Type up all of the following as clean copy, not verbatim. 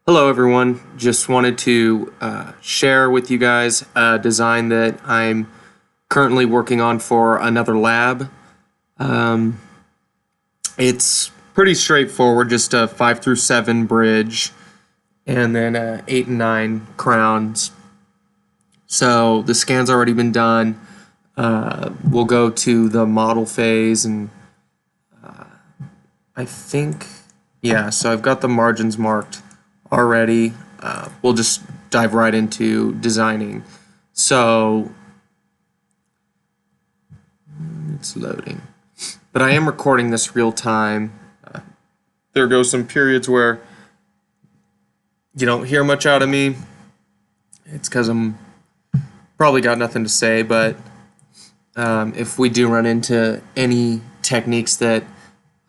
Hello everyone, just wanted to share with you guys a design that I'm currently working on for another lab. It's pretty straightforward, just a 5 through 7 bridge and then 8 and 9 crowns. So the scan's already been done. We'll go to the model phase and I think, yeah, so I've got the margins marked already. We'll just dive right into designing. So it's loading, but I am recording this real time. There goes some periods where you don't hear much out of me. It's because I'm probably got nothing to say, but if we do run into any techniques that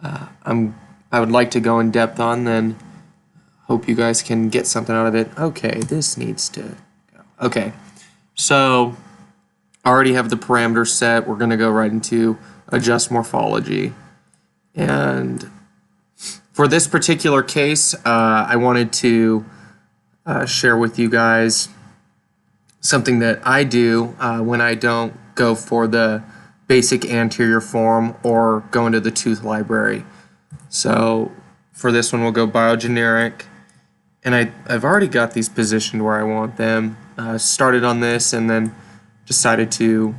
I would like to go in depth on, then hope you guys can get something out of it. Okay, this needs to go. Okay, so I already have the parameters set. We're going to go right into adjust morphology. And for this particular case, I wanted to share with you guys something that I do when I don't go for the basic anterior form or go into the tooth library. So for this one, we'll go Biogeneric. And I've already got these positioned where I want them. Started on this and then decided to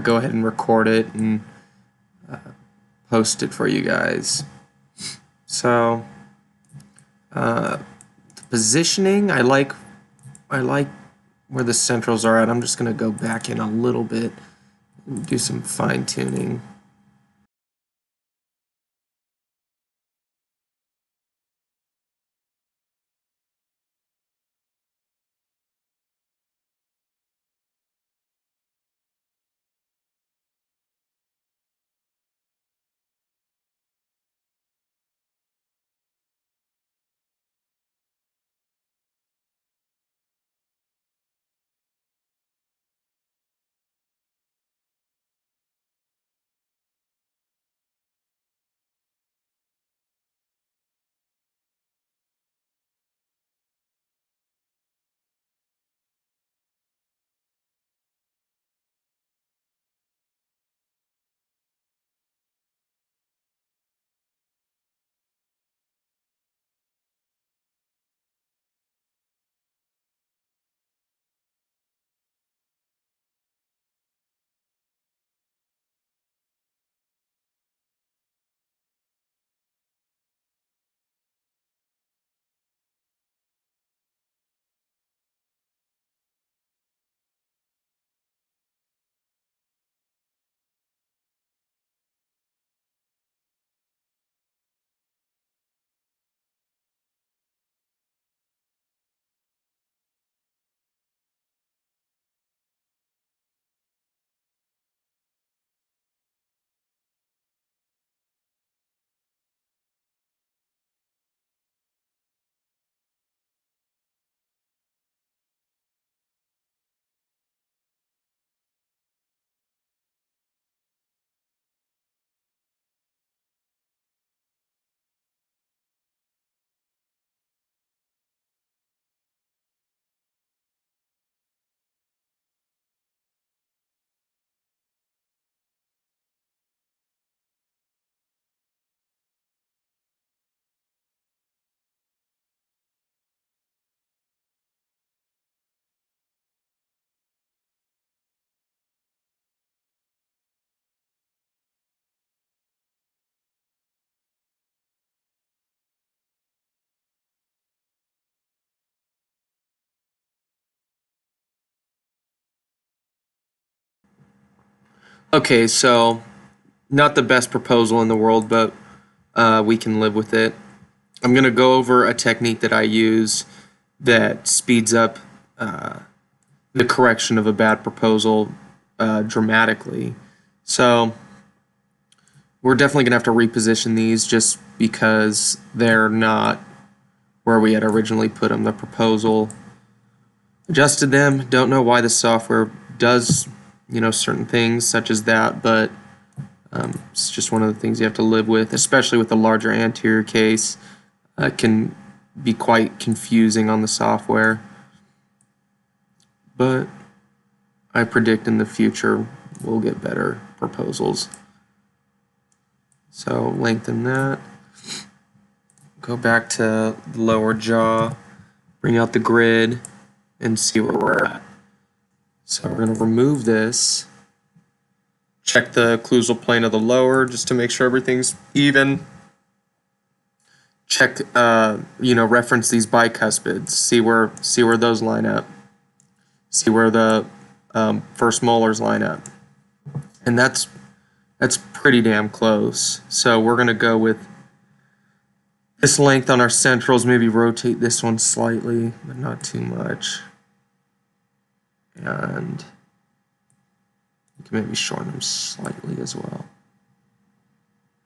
go ahead and record it and post it for you guys. So the positioning, I like where the centrals are at. I'm just going to go back in a little bit and do some fine tuning. Okay, so not the best proposal in the world, but we can live with it. I'm going to go over a technique that I use that speeds up the correction of a bad proposal dramatically. So we're definitely going to have to reposition these just because they're not where we had originally put them. The proposal adjusted them. Don't know why the software does, certain things such as that, but it's just one of the things you have to live with, especially with the larger anterior case. Can be quite confusing on the software. But I predict in the future we'll get better proposals. So lengthen that. Go back to the lower jaw, bring out the grid, and see where we're at. So we're going to remove this. Check the occlusal plane of the lower just to make sure everything's even. Check, reference these bicuspids. See where those line up. See where the first molars line up, and that's pretty damn close. So we're gonna go with this length on our centrals. Maybe rotate this one slightly, but not too much. And you can maybe shorten them slightly as well.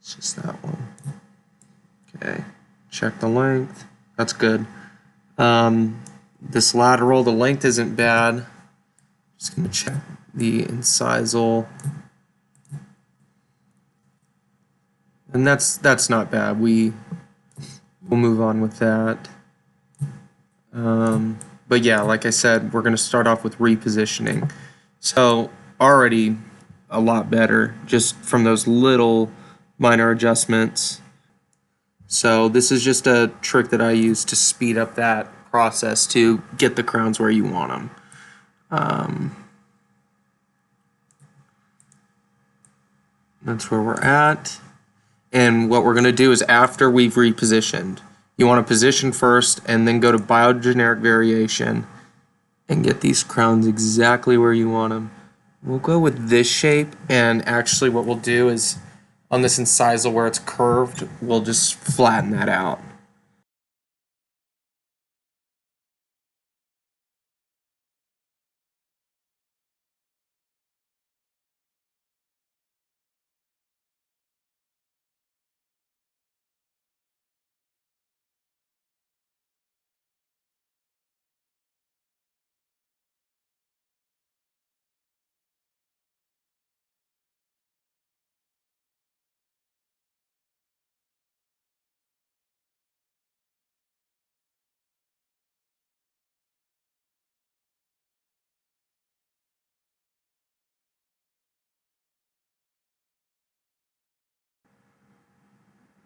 It's just that one. Okay, check the length. That's good. This lateral, the length isn't bad. Just gonna check the incisal. And that's not bad. We'll move on with that. But yeah, like I said, we're gonna start off with repositioning. So already a lot better just from those little minor adjustments. So this is just a trick that I use to speed up that process to get the crowns where you want them. That's where we're at. And what we're going to do is after we've repositioned, you want to position first and then go to biogeneric variation and get these crowns exactly where you want them. We'll go with this shape, and actually what we'll do is on this incisal where it's curved, we'll just flatten that out.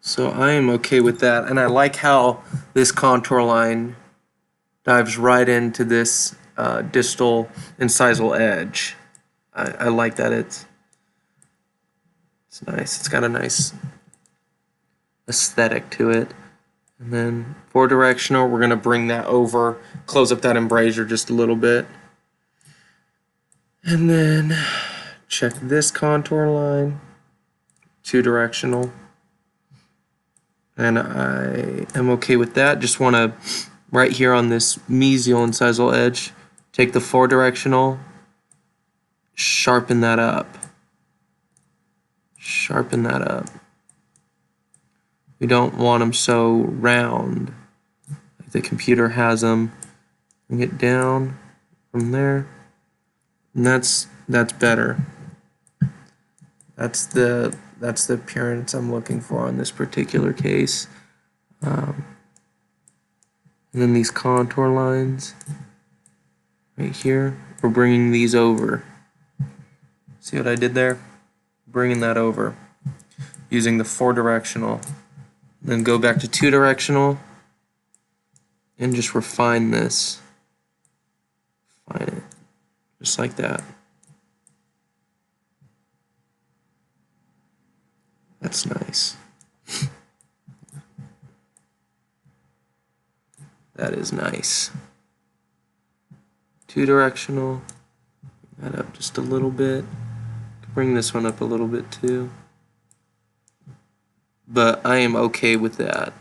So I am okay with that, and I like how this contour line dives right into this distal incisal edge. I like that. It's nice. It's got a nice aesthetic to it. And then four directional, we're going to bring that over, close up that embrasure just a little bit. And then check this contour line, two directional. And I am okay with that. Just want to, right here on this mesial incisal edge, take the four directional, sharpen that up. Sharpen that up. We don't want them so round like the computer has them. Bring it down from there, and that's better. That's the appearance I'm looking for in this particular case. And then these contour lines right here, we're bringing these over. See what I did there? Bringing that over using the four directional. Then go back to two directional and just refine this. Refine it just like that. That's nice. That is nice. Two directional. Bring that up just a little bit. Bring this one up a little bit too. But I am okay with that.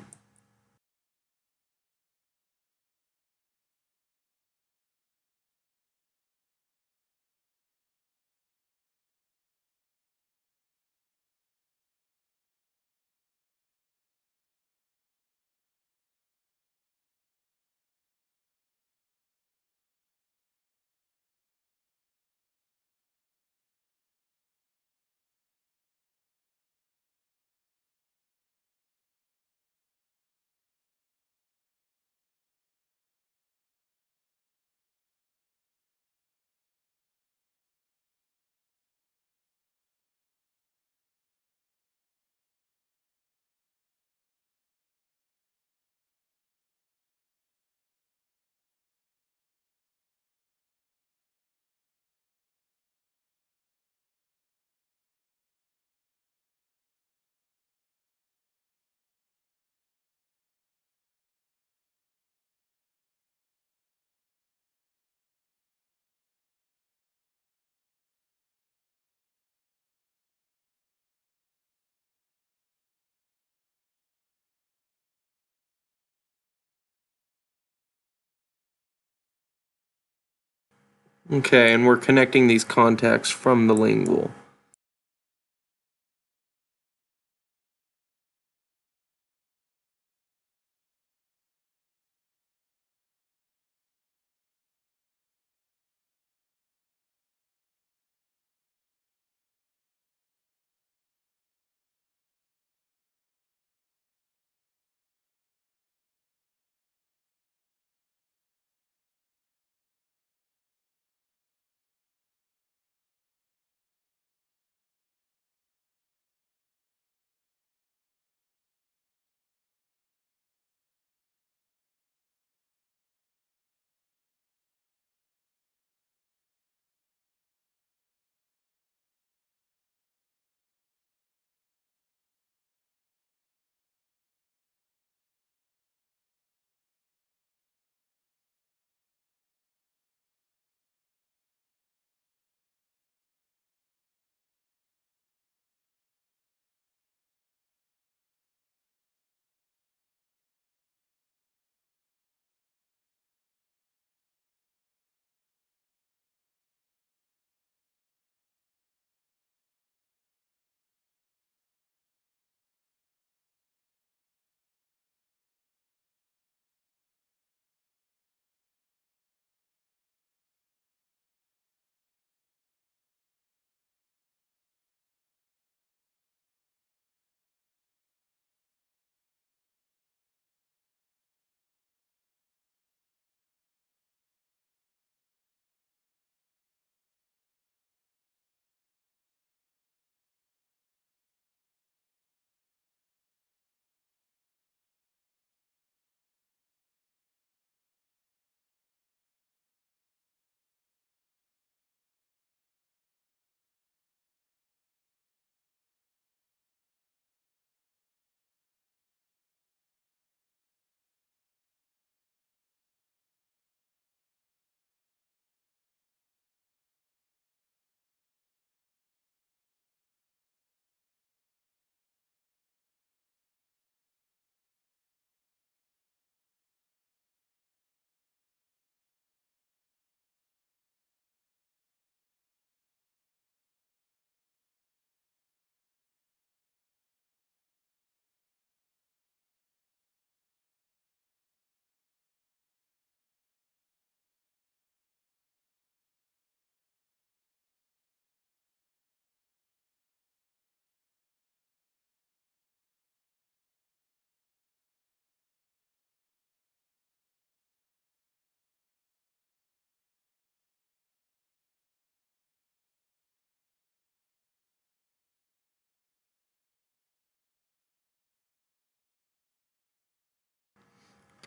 Okay, and we're connecting these contacts from the lingual.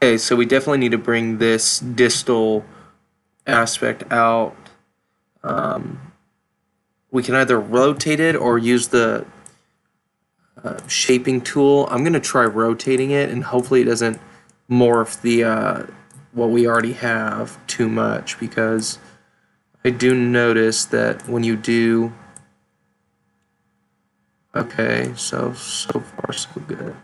Okay, so we definitely need to bring this distal aspect out. We can either rotate it or use the shaping tool. I'm going to try rotating it, and hopefully it doesn't morph the what we already have too much, because I do notice that when you do... Okay, so far so good.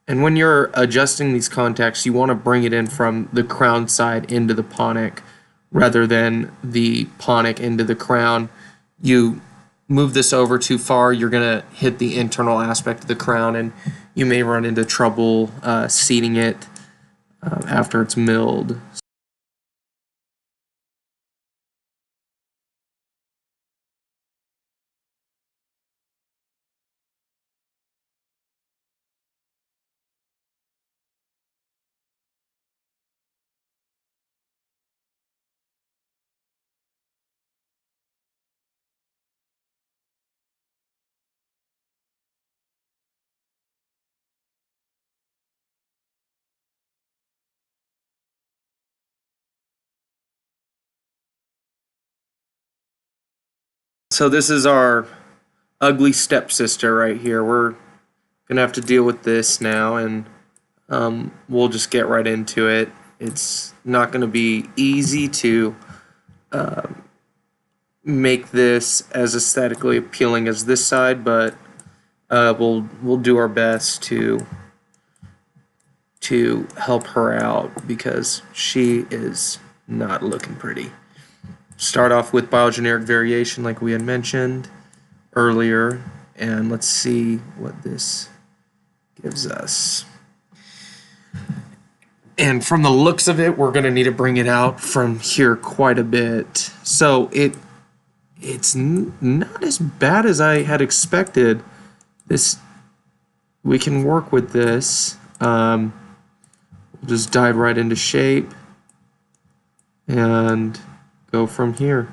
And when you're adjusting these contacts, you want to bring it in from the crown side into the ponic rather than the ponic into the crown. You move this over too far, you're going to hit the internal aspect of the crown, and you may run into trouble seating it after it's milled. So this is our ugly stepsister right here. We're gonna have to deal with this now, and we'll just get right into it. It's not gonna be easy to make this as aesthetically appealing as this side, but we'll do our best to help her out because she is not looking pretty. Start off with biogeneric variation like we had mentioned earlier, and let's see what this gives us. And from the looks of it, we're going to need to bring it out from here quite a bit. So it's not as bad as I had expected. We can work with this. We'll just dive right into shape and go from here.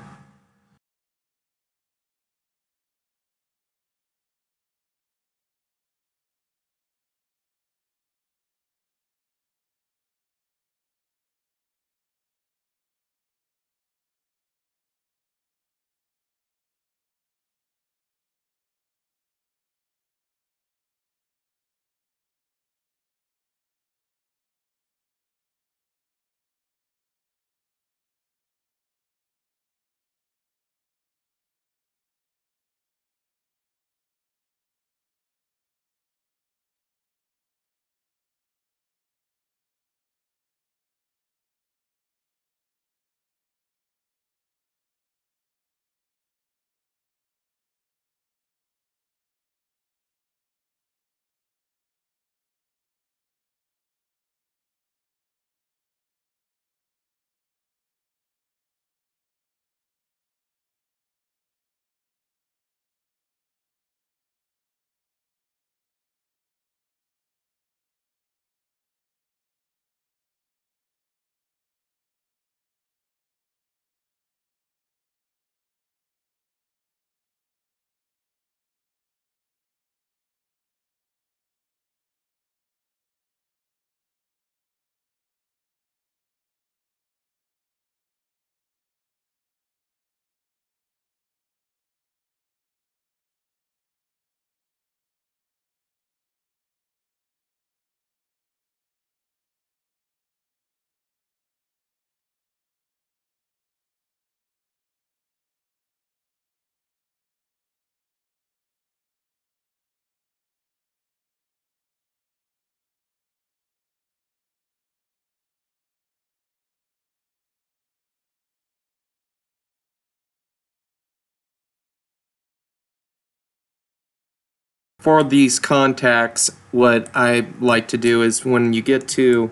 For these contacts, what I like to do is when you get to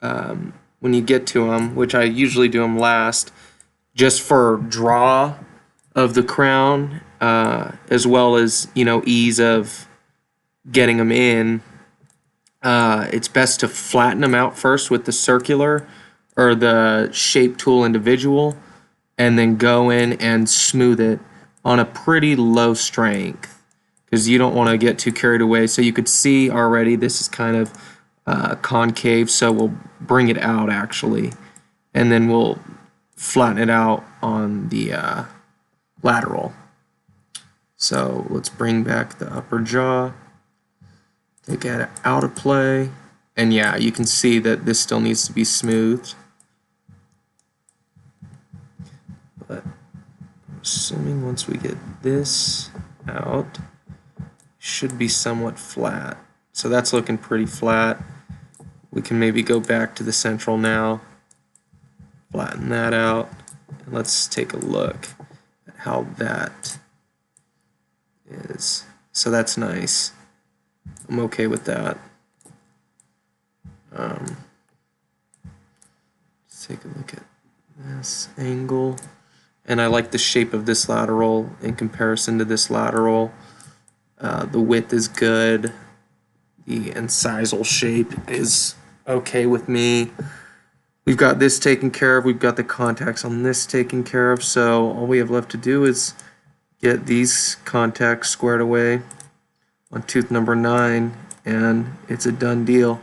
them, which I usually do them last, just for draw of the crown, as well as ease of getting them in. It's best to flatten them out first with the circular or the shape tool individual, and then go in and smooth it on a pretty low strength because you don't want to get too carried away. So you could see already this is kind of concave, so we'll bring it out actually, and then we'll flatten it out on the lateral. So let's bring back the upper jaw, take it out of play, and yeah, you can see that this still needs to be smoothed. But I'm assuming once we get this out, should be somewhat flat. So that's looking pretty flat. We can maybe go back to the central now, flatten that out, and let's take a look at how that is. So that's nice. I'm okay with that. Let's take a look at this angle. And I like the shape of this lateral in comparison to this lateral. The width is good. The incisal shape is okay with me. We've got this taken care of. We've got the contacts on this taken care of. So all we have left to do is get these contacts squared away on tooth number 9, and it's a done deal.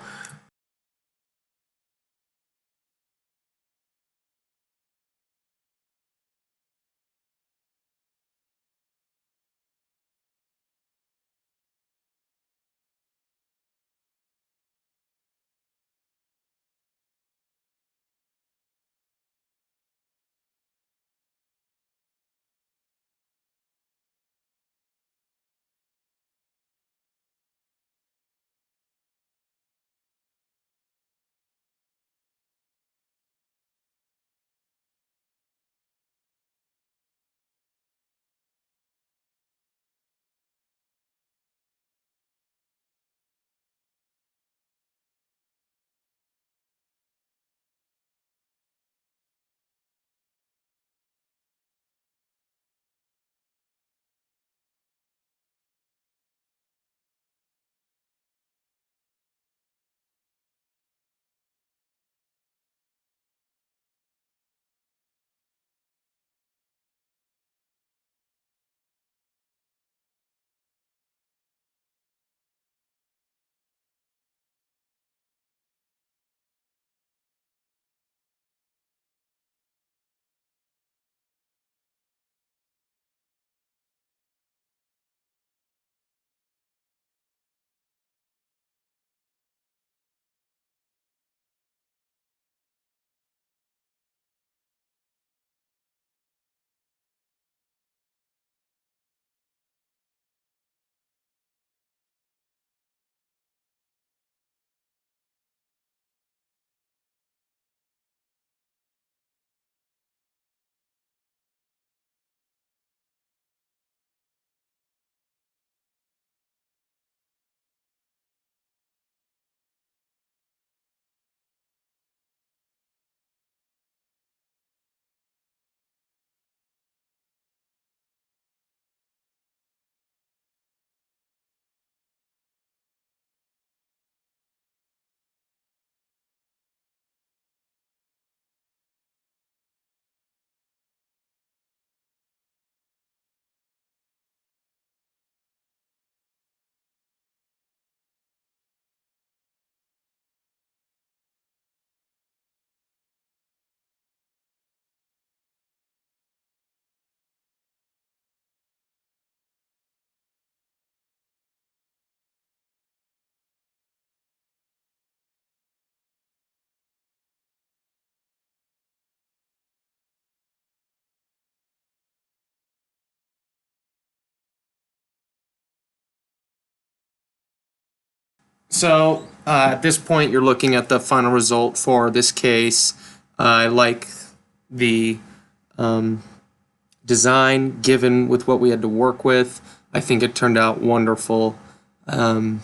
So at this point, you're looking at the final result for this case. I like the design given with what we had to work with. I think it turned out wonderful. This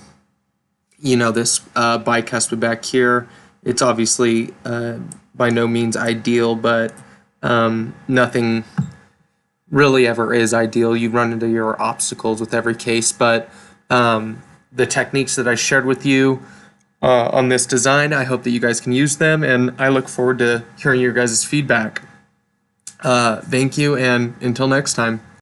bicuspid back here, it's obviously by no means ideal, but nothing really ever is ideal. You run into your obstacles with every case, but the techniques that I shared with you on this design, I hope that you guys can use them, and I look forward to hearing your guys' feedback. Thank you, and until next time.